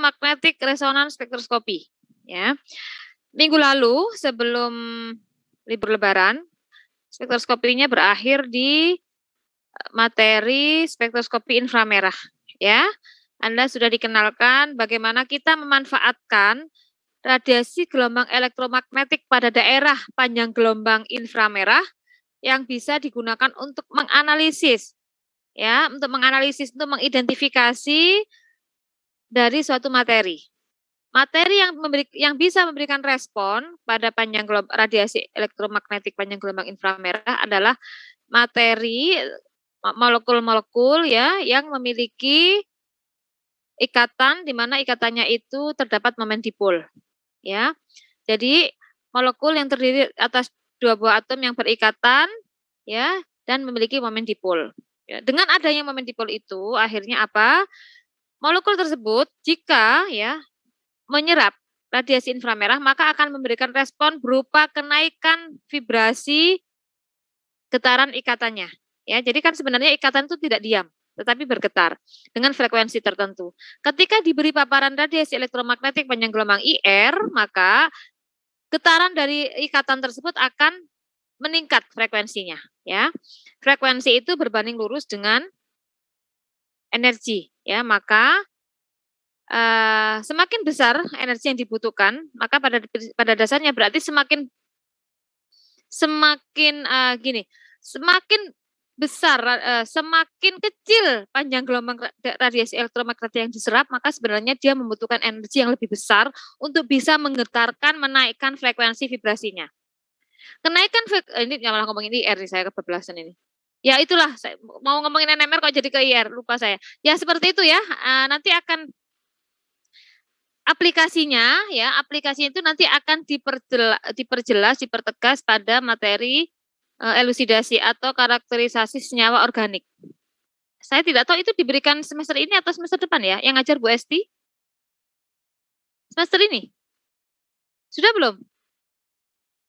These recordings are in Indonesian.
Electromagnetic Resonance Spectroscopy. Ya, minggu lalu sebelum libur Lebaran, spektroskopinya berakhir di materi spektroskopi inframerah. Ya, Anda sudah dikenalkan bagaimana kita memanfaatkan radiasi gelombang elektromagnetik pada daerah panjang gelombang inframerah yang bisa digunakan untuk menganalisis, ya, untuk mengidentifikasi dari suatu materi. Materi yang bisa memberikan respon pada panjang gelombang radiasi elektromagnetik panjang gelombang inframerah adalah materi molekul-molekul ya yang memiliki ikatan di mana ikatannya itu terdapat momen dipol. Ya. Jadi molekul yang terdiri atas dua buah atom yang berikatan ya dan memiliki momen dipol. Ya, dengan adanya momen dipol itu akhirnya apa? Molekul tersebut jika ya menyerap radiasi inframerah maka akan memberikan respon berupa kenaikan vibrasi getaran ikatannya. Ya, jadi kan sebenarnya ikatan itu tidak diam, tetapi bergetar dengan frekuensi tertentu. Ketika diberi paparan radiasi elektromagnetik panjang gelombang IR, maka getaran dari ikatan tersebut akan meningkat frekuensinya. Ya, frekuensi itu berbanding lurus dengan energi. Ya, maka semakin besar energi yang dibutuhkan, maka pada dasarnya berarti semakin besar, semakin kecil panjang gelombang radiasi elektromagnetik yang diserap, maka sebenarnya dia membutuhkan energi yang lebih besar untuk bisa menggetarkan, menaikkan frekuensi vibrasinya. Kenaikan ini malah ngomongin IR nih, saya kebablasan ini. Ya itulah, saya mau ngomongin NMR kok jadi ke IR, lupa saya. Ya seperti itu ya, nanti akan aplikasinya itu nanti akan dipertegas pada materi elusidasi atau karakterisasi senyawa organik. Saya tidak tahu itu diberikan semester ini atau semester depan ya, yang ngajar Bu Esti? Semester ini? Sudah belum?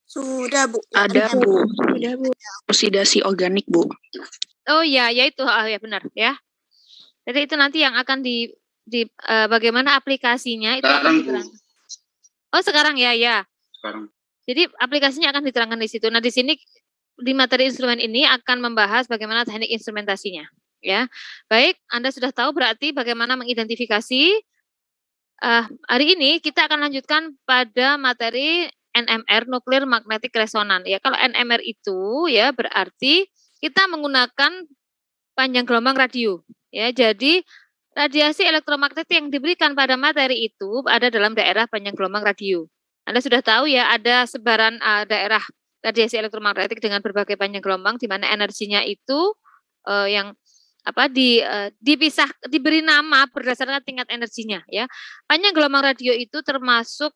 Sudah, Bu. Ada, Bu. Sudah, Bu. Elusidasi organik, Bu. Oh ya, ya itu, ya benar ya. Jadi itu nanti yang akan bagaimana aplikasinya itu akan diterangkan. Oh sekarang ya. Sekarang. Jadi aplikasinya akan diterangkan di situ. Nah di sini di materi instrumen ini akan membahas bagaimana teknik instrumentasinya. Ya, baik. Anda sudah tahu berarti bagaimana mengidentifikasi. Hari ini kita akan lanjutkan pada materi NMR, Nuclear Magnetic Resonance. Ya, kalau NMR itu ya berarti kita menggunakan panjang gelombang radio. Ya, jadi radiasi elektromagnetik yang diberikan pada materi itu ada dalam daerah panjang gelombang radio. Anda sudah tahu ya ada sebaran daerah radiasi elektromagnetik dengan berbagai panjang gelombang di mana energinya itu yang diberi nama berdasarkan tingkat energinya ya. Panjang gelombang radio itu termasuk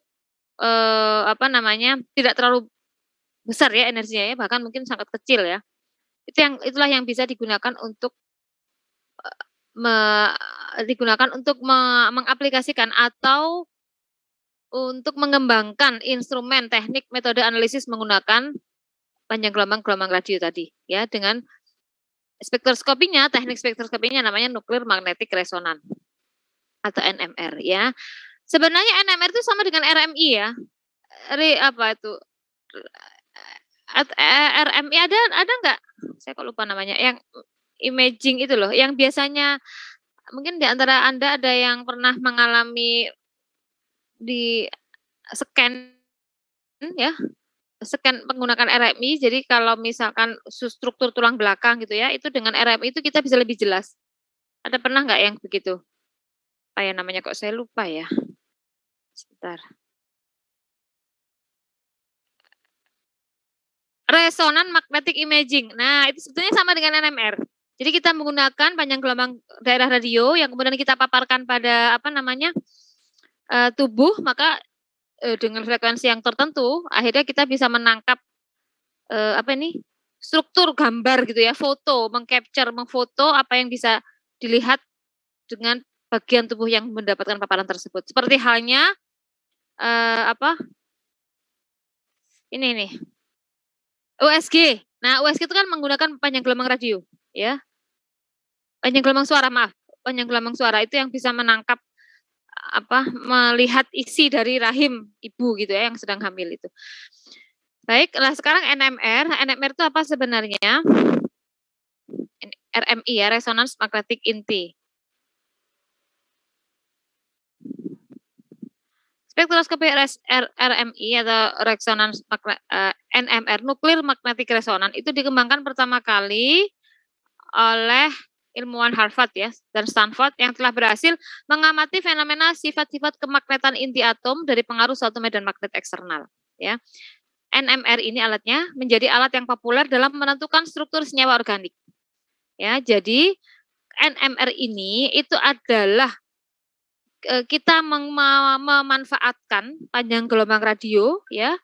tidak terlalu besar ya energinya ya, bahkan mungkin sangat kecil ya. Itulah yang bisa digunakan untuk mengaplikasikan atau untuk mengembangkan instrumen teknik metode analisis menggunakan panjang gelombang radio tadi ya, dengan spektroskopinya, teknik spektroskopinya namanya Nuclear Magnetic Resonance atau NMR ya. Sebenarnya NMR itu sama dengan RMI ya. RMI ada enggak? Saya kok lupa namanya. Yang imaging itu loh, yang biasanya mungkin di antara Anda ada yang pernah mengalami di scan ya, scan menggunakan RMI. Jadi kalau misalkan struktur tulang belakang gitu ya, itu dengan RMI itu kita bisa lebih jelas. Ada pernah nggak yang begitu? Apa ya namanya, kok saya lupa ya. Sebentar. Resonance magnetic imaging. Nah, itu sebetulnya sama dengan NMR. Jadi kita menggunakan panjang gelombang daerah radio yang kemudian kita paparkan pada tubuh, maka dengan frekuensi yang tertentu akhirnya kita bisa menangkap struktur gambar gitu ya, memfoto apa yang bisa dilihat dengan bagian tubuh yang mendapatkan paparan tersebut. Seperti halnya ini nih. USG. Nah, USG itu kan menggunakan panjang gelombang radio, ya. Panjang gelombang suara itu yang bisa menangkap melihat isi dari rahim ibu gitu ya yang sedang hamil itu. Baik, nah sekarang NMR. NMR itu apa sebenarnya? RMI ya, Resonance Magnetic Inti. Spektroskopi RMI atau Resonance NMR, Nuclear Magnetic Resonance, itu dikembangkan pertama kali oleh ilmuwan Harvard ya dan Stanford yang telah berhasil mengamati fenomena sifat-sifat kemagnetan inti atom dari pengaruh suatu medan magnet eksternal ya. NMR ini alatnya menjadi alat yang populer dalam menentukan struktur senyawa organik. Ya, jadi NMR ini itu adalah kita memanfaatkan panjang gelombang radio ya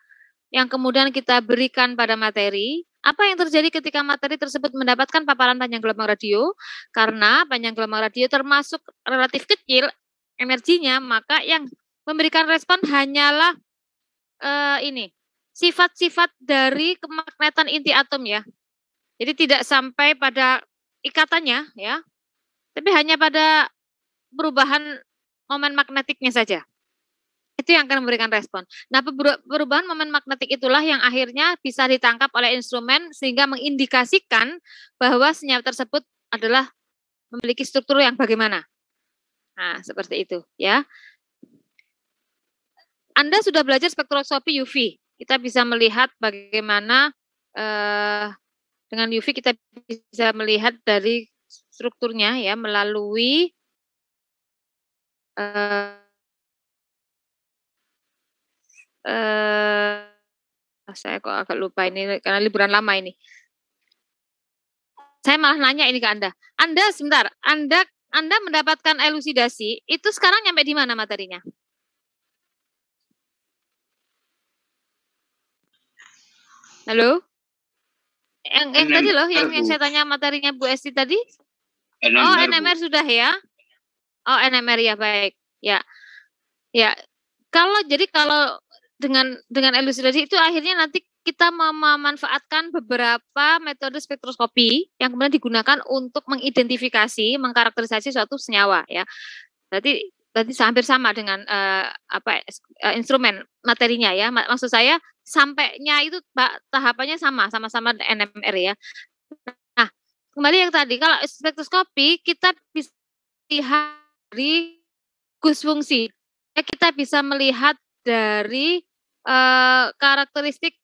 yang kemudian kita berikan pada materi. Apa yang terjadi ketika materi tersebut mendapatkan paparan panjang gelombang radio? Karena panjang gelombang radio termasuk relatif kecil energinya, maka yang memberikan respon hanyalah sifat-sifat dari kemagnetan inti atom ya. Jadi tidak sampai pada ikatannya ya, tapi hanya pada perubahan momen magnetiknya saja. Itu yang akan memberikan respon. Nah, perubahan momen magnetik itulah yang akhirnya bisa ditangkap oleh instrumen sehingga mengindikasikan bahwa senyawa tersebut adalah memiliki struktur yang bagaimana. Nah, seperti itu ya. Anda sudah belajar spektroskopi UV. Kita bisa melihat bagaimana dengan UV kita bisa melihat dari strukturnya ya melalui saya kok agak lupa ini karena liburan lama ini. Saya malah nanya ini ke Anda. Anda sebentar, Anda mendapatkan elusidasi, itu sekarang nyampe di mana materinya? Halo? Yang tadi loh, yang saya tanya materinya Bu Esti tadi? NMR, NMR sudah ya? Oh, NMR ya, baik. Ya. Ya. Kalau dengan elusidasi itu akhirnya nanti kita memanfaatkan beberapa metode spektroskopi yang kemudian digunakan untuk mengidentifikasi, mengkarakterisasi suatu senyawa ya. Berarti hampir sama dengan instrumen materinya ya. Maksud saya sampainya itu tahapannya sama-sama NMR ya. Nah, kembali yang tadi, kalau spektroskopi kita bisa lihat dari gugus fungsi. Kita bisa melihat dari karakteristik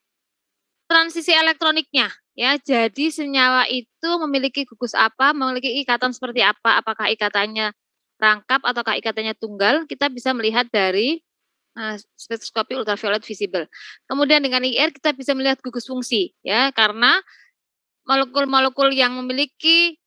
transisi elektroniknya ya. Jadi senyawa itu memiliki gugus apa, memiliki ikatan seperti apa, apakah ikatannya rangkap ataukah ikatannya tunggal, kita bisa melihat dari spektroskopi ultraviolet visible. Kemudian dengan IR kita bisa melihat gugus fungsi ya, karena molekul-molekul yang memiliki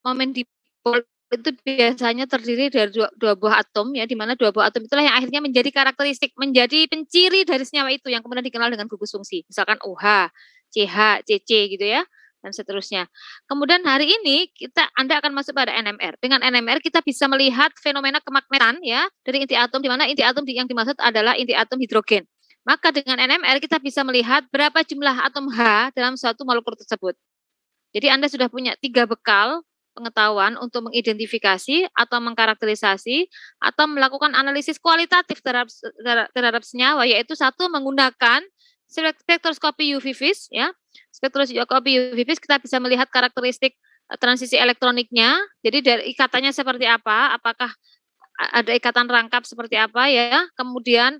momen dipol itu biasanya terdiri dari dua buah atom ya, di mana dua buah atom itulah yang akhirnya menjadi karakteristik, menjadi penciri dari senyawa itu yang kemudian dikenal dengan gugus fungsi. Misalkan OH, CH, CC gitu ya, dan seterusnya. Kemudian hari ini Anda akan masuk pada NMR. Dengan NMR kita bisa melihat fenomena kemagnetan ya dari inti atom, di mana inti atom yang dimaksud adalah inti atom hidrogen. Maka dengan NMR kita bisa melihat berapa jumlah atom H dalam suatu molekul tersebut. Jadi Anda sudah punya 3 bekal pengetahuan untuk mengidentifikasi atau mengkarakterisasi atau melakukan analisis kualitatif terhadap senyawa, yaitu satu menggunakan spektroskopi UV-Vis ya. Spektroskopi UV-Vis kita bisa melihat karakteristik transisi elektroniknya. Jadi dari ikatannya seperti apa, apakah ada ikatan rangkap seperti apa ya. Kemudian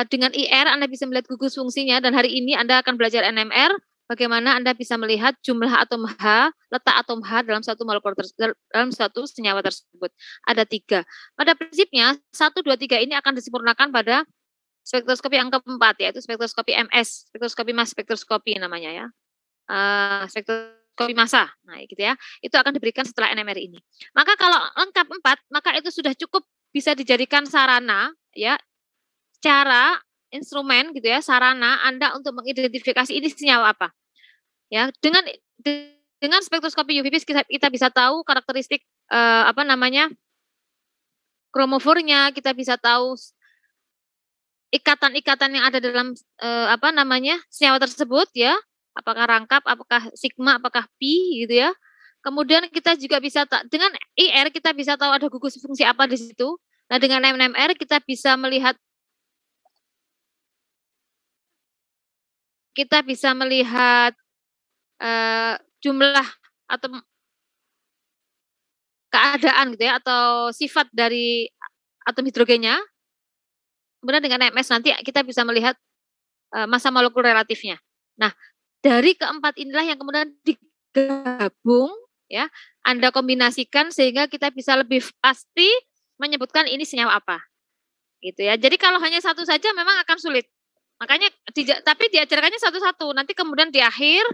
dengan IR Anda bisa melihat gugus fungsinya, dan hari ini Anda akan belajar NMR. Bagaimana Anda bisa melihat jumlah atom H, letak atom H dalam satu molekul dalam satu senyawa tersebut. Ada 3. Pada prinsipnya 1, 2, 3 ini akan disempurnakan pada spektroskopi yang keempat, yaitu spektroskopi MS, spektroskopi mass spektroskopi namanya ya. Spektroskopi massa. Nah, gitu ya. Itu akan diberikan setelah NMR ini. Maka kalau lengkap 4, maka itu sudah cukup bisa dijadikan sarana ya, cara instrumen gitu ya, sarana Anda untuk mengidentifikasi ini senyawa apa. Ya, dengan spektroskopi UV-Vis kita bisa tahu karakteristik kromofornya, kita bisa tahu ikatan-ikatan yang ada dalam senyawa tersebut ya, apakah rangkap, apakah sigma, apakah pi gitu ya. Kemudian kita juga bisa dengan IR kita bisa tahu ada gugus fungsi apa di situ. Nah, dengan NMR kita bisa melihat jumlah atau keadaan gitu ya, atau sifat dari atom hidrogennya. Kemudian dengan NMS nanti kita bisa melihat massa molekul relatifnya. Nah, dari keempat inilah yang kemudian digabung ya, Anda kombinasikan sehingga kita bisa lebih pasti menyebutkan ini senyawa apa. Gitu ya. Jadi kalau hanya satu saja memang akan sulit. Makanya tapi diajarkannya satu-satu. Nanti kemudian di akhir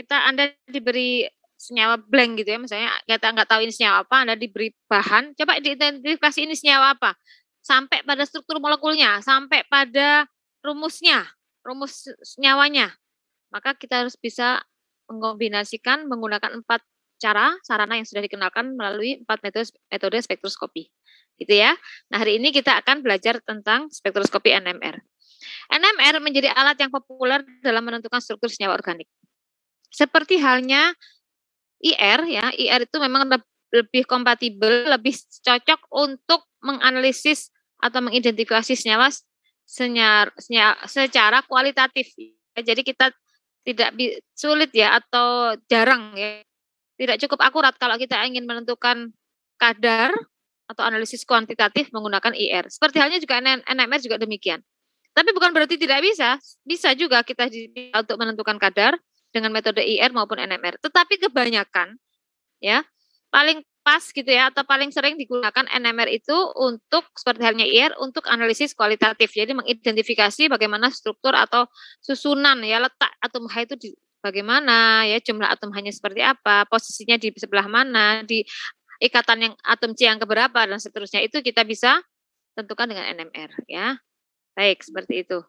Anda diberi senyawa blank gitu ya, misalnya kita nggak tahu ini senyawa apa, Anda diberi bahan, coba diidentifikasi ini senyawa apa. Sampai pada struktur molekulnya, sampai pada rumus senyawanya. Maka kita harus bisa mengkombinasikan menggunakan 4 sarana yang sudah dikenalkan melalui 4 metode spektroskopi. Gitu ya. Nah, hari ini kita akan belajar tentang spektroskopi NMR. NMR menjadi alat yang populer dalam menentukan struktur senyawa organik. Seperti halnya IR ya, IR itu memang lebih kompatibel, lebih cocok untuk menganalisis atau mengidentifikasi senyawa secara kualitatif. Jadi kita tidak sulit ya atau jarang ya. Tidak cukup akurat kalau kita ingin menentukan kadar atau analisis kuantitatif menggunakan IR. Seperti halnya juga NMR juga demikian. Tapi bukan berarti tidak bisa. Bisa juga kita untuk menentukan kadar dengan metode IR maupun NMR. Tetapi kebanyakan ya paling pas gitu ya atau paling sering digunakan NMR itu untuk seperti halnya IR untuk analisis kualitatif. Jadi mengidentifikasi bagaimana struktur atau susunan ya letak atom H itu bagaimana ya, jumlah atom H-nya seperti apa, posisinya di sebelah mana, di ikatan yang atom C yang keberapa dan seterusnya, itu kita bisa tentukan dengan NMR ya. Baik, seperti itu.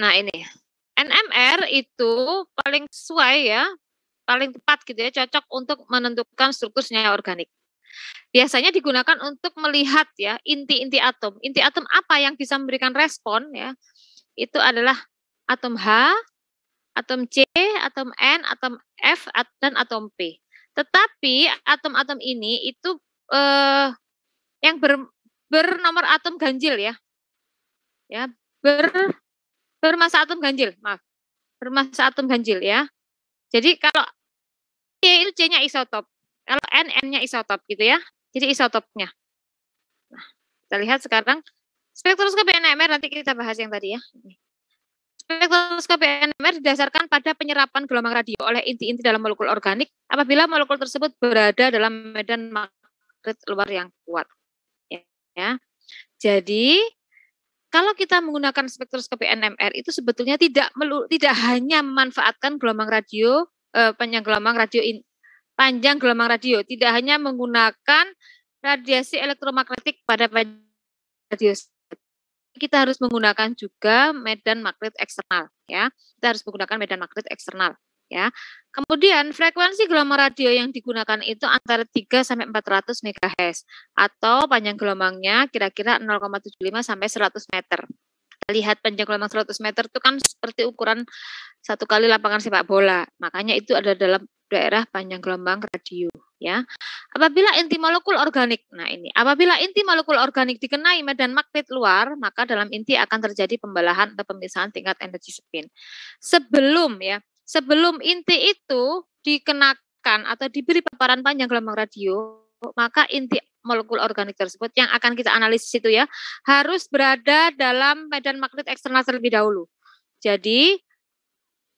Nah, ini NMR itu paling sesuai ya, paling tepat gitu ya, cocok untuk menentukan struktur senyawa organik. Biasanya digunakan untuk melihat ya inti-inti atom. Inti atom apa yang bisa memberikan respon ya? Itu adalah atom H, atom C, atom N, atom F, dan atom P. Tetapi atom-atom ini itu yang bernomor atom ganjil ya. Ya, bermassa atom ganjil, maaf. Bermassa atom ganjil ya. Jadi kalau C itu C-nya isotop, kalau N-nya isotop gitu ya. Jadi isotopnya. Nah, kita lihat sekarang spektroskopi NMR, nanti kita bahas yang tadi ya. Spektroskopi NMR didasarkan pada penyerapan gelombang radio oleh inti-inti dalam molekul organik apabila molekul tersebut berada dalam medan magnet luar yang kuat. Ya. Jadi kalau kita menggunakan spektroskopi NMR itu sebetulnya tidak hanya memanfaatkan gelombang radio panjang gelombang radio, tidak hanya menggunakan radiasi elektromagnetik pada radio. Kita harus menggunakan juga medan magnet eksternal ya. Kita harus menggunakan medan magnet eksternal ya. Kemudian frekuensi gelombang radio yang digunakan itu antara 3 sampai 400 MHz atau panjang gelombangnya kira-kira 0,75 sampai 100 meter. Kita lihat panjang gelombang 100 meter itu kan seperti ukuran 1 kali lapangan sepak bola. Makanya itu ada dalam daerah panjang gelombang radio ya. Apabila inti molekul organik, apabila inti molekul organik dikenai medan magnet luar, maka dalam inti akan terjadi pembelahan atau pemisahan tingkat energi spin. Sebelum inti itu dikenakan atau diberi paparan panjang gelombang radio, maka inti molekul organik tersebut yang akan kita analisis itu ya harus berada dalam medan magnet eksternal terlebih dahulu. Jadi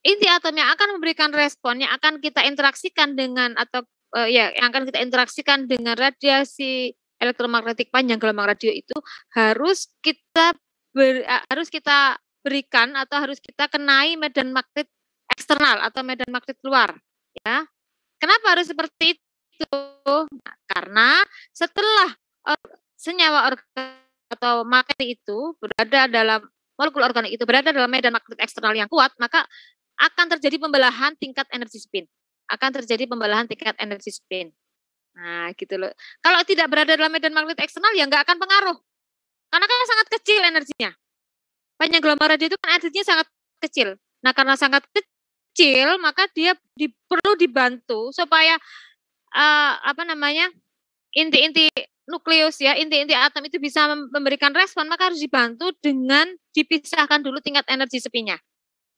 inti atom yang akan memberikan respon yang akan kita interaksikan dengan yang akan kita interaksikan dengan radiasi elektromagnetik panjang gelombang radio itu harus kita berikan atau harus kita kenai medan magnet eksternal atau medan magnet luar ya. Kenapa harus seperti itu? Nah, karena setelah senyawa organik atau magnet itu berada dalam molekul organik itu berada dalam medan magnet eksternal yang kuat, maka akan terjadi pembelahan tingkat energi spin. Nah, gitu loh. Kalau tidak berada dalam medan magnet eksternal ya nggak akan pengaruh. Karena kan sangat kecil energinya. Panjang gelombang radio itu kan energinya sangat kecil. Nah, karena sangat kecil kecil, maka dia perlu dibantu supaya inti-inti nukleus ya, inti-inti atom itu bisa memberikan respon, maka harus dibantu dengan dipisahkan dulu tingkat energi spinnya.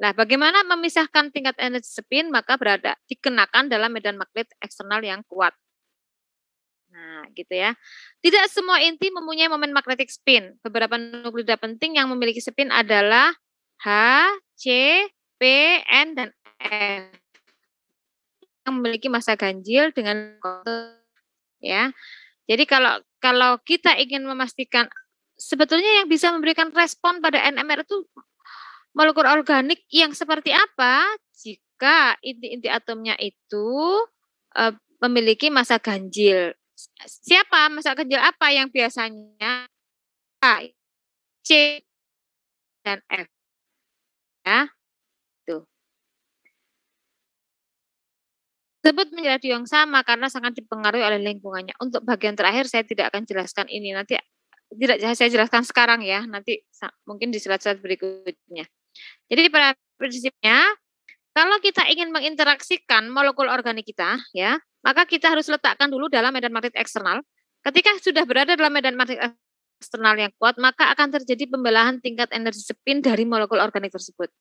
Nah, bagaimana memisahkan tingkat energi spin? Maka dikenakan dalam medan magnet eksternal yang kuat. Nah, gitu ya. Tidak semua inti mempunyai momen magnetic spin. Beberapa nuklida penting yang memiliki spin adalah H, C, P, N, dan F. Yang memiliki massa ganjil dengan ya. Jadi kalau kita ingin memastikan sebetulnya yang bisa memberikan respon pada NMR itu molekul organik yang seperti apa jika inti-inti atomnya itu memiliki massa ganjil. Siapa massa ganjil apa yang biasanya A, C, dan F. Ya, tuh. Tersebut menjadi yang sama karena sangat dipengaruhi oleh lingkungannya. Untuk bagian terakhir saya tidak akan jelaskan ini, nanti tidak saya jelaskan sekarang ya, nanti mungkin di slide-slide berikutnya. Jadi pada prinsipnya kalau kita ingin menginteraksikan molekul organik kita ya, maka kita harus letakkan dulu dalam medan magnet eksternal. Ketika sudah berada dalam medan magnet eksternal yang kuat, maka akan terjadi pembelahan tingkat energi spin dari molekul organik tersebut.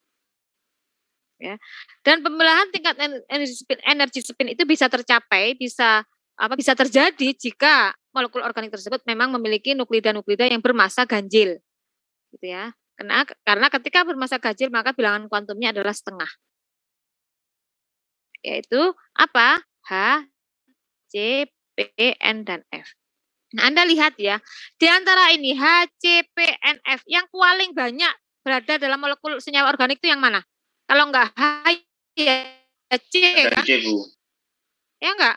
Ya. Dan pembelahan tingkat energi spin itu bisa tercapai, bisa terjadi jika molekul organik tersebut memang memiliki nuklida-nuklida yang bermassa ganjil. Gitu ya. Karena ketika bermassa ganjil maka bilangan kuantumnya adalah setengah. Yaitu apa? H, C, P, N, dan F. Nah, Anda lihat ya, di antara ini H, C, P, N, F yang paling banyak berada dalam molekul senyawa organik itu yang mana? Kalau enggak H, ya C kan? C, Bu. Ya enggak?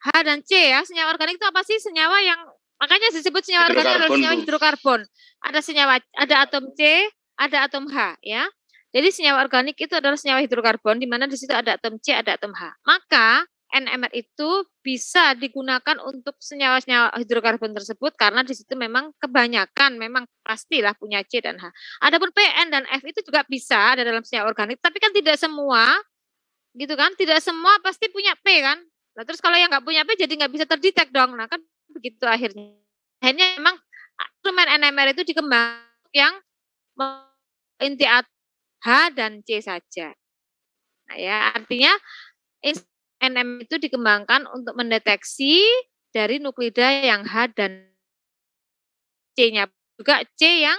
H dan C ya, senyawa organik itu apa sih? Senyawa yang makanya disebut senyawa organik adalah senyawa hidrokarbon. Ada atom C, ada atom H ya. Jadi senyawa organik itu adalah senyawa hidrokarbon di mana di situ ada atom C, ada atom H. Maka NMR itu bisa digunakan untuk senyawa-senyawa hidrokarbon tersebut karena di situ memang kebanyakan memang pastilah punya C dan H. Adapun P, N, dan F itu juga bisa ada dalam senyawa organik, tapi kan tidak semua, gitu kan? Tidak semua pasti punya P kan? Nah, terus kalau yang nggak punya P jadi nggak bisa terdetek dong. Nah kan begitu akhirnya. Akhirnya memang instrumen NMR itu dikembangkan yang inti H dan C saja. Nah, ya artinya NMR itu dikembangkan untuk mendeteksi dari nuklida yang H dan C-nya. Juga C yang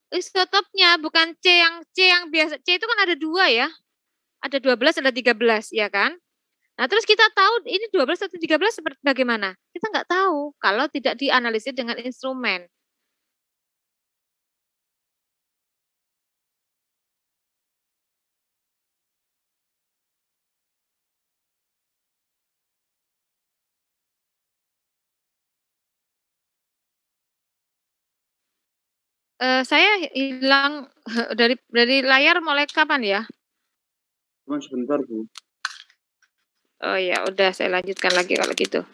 isotopnya, bukan C yang biasa. C itu kan ada 2 ya. Ada 12, ada 13, ya kan? Nah, terus kita tahu ini 12 atau 13 seperti bagaimana? Kita nggak tahu kalau tidak dianalisis dengan instrumen. Saya hilang dari layar mulai kapan ya? Cuma sebentar, Bu. Oh ya, udah saya lanjutkan lagi kalau gitu.